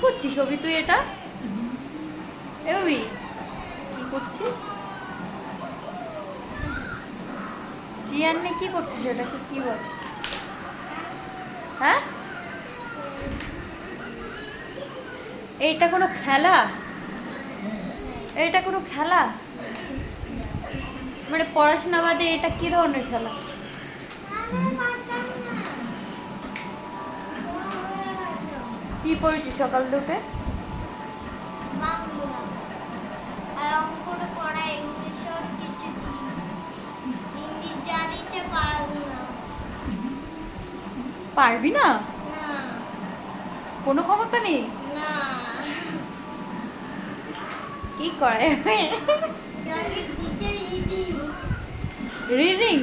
করছিস অভি তুই এটা? এ অভি, কি করছিস? জিয়ান্নে কি করছিস? এটাকে কি বল? হ্যাঁ, এইটা কোনো খেলা? এটা কোনো খেলা? মানে পড়াশোনা বাদে এটা কি ধরনের খেলা? কি পড়েছিস সকাল দুপুরে? পারবি না? কোনো ক্ষমতা নেই? কি করে? রিডিং?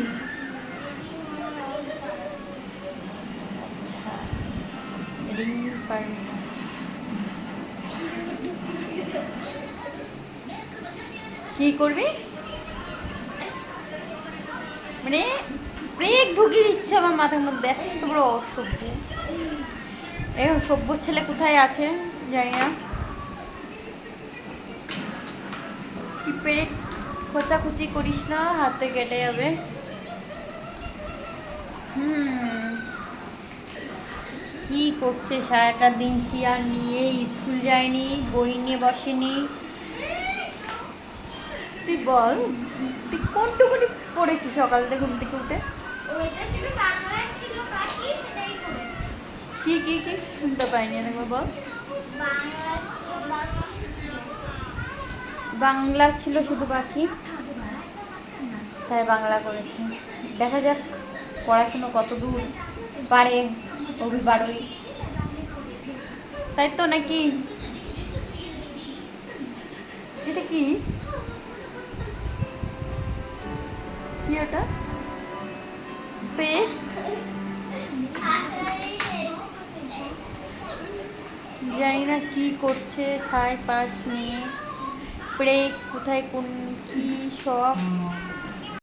আচ্ছা, রিডিং পারবি না। কি করবি? মানে ব্রেক ঢুকিয়ে দিচ্ছে আমার মাথার মধ্যে, এত বড় অসভ্য। এ সভ্য ছেলে কোথায় আছে জানি না। কি পেরে খোঁচাখুচি করিস না, হাতে কেটে যাবে। কি করছে সারাটা দিন? চেয়ার নিয়ে স্কুল যায়নি, বই নিয়ে বসেনি। তুই বল, তুই কোনটুকুনি পড়েছিস সকাল থেকে ঘুম থেকে উঠে? কি কি কি শুনতে পাইনি একবার বল। বাংলা ছিল শুধু বাকি, তাই বাংলা করেছি। দেখা যাক পড়াশুনো কত দূর পারে অভি বারোই, তাই তো নাকি? এটা কি? কি ওটা? পে? জানি না কি করছে, ছাই পাশ নিয়ে প্রে কোথায় কোন কি সব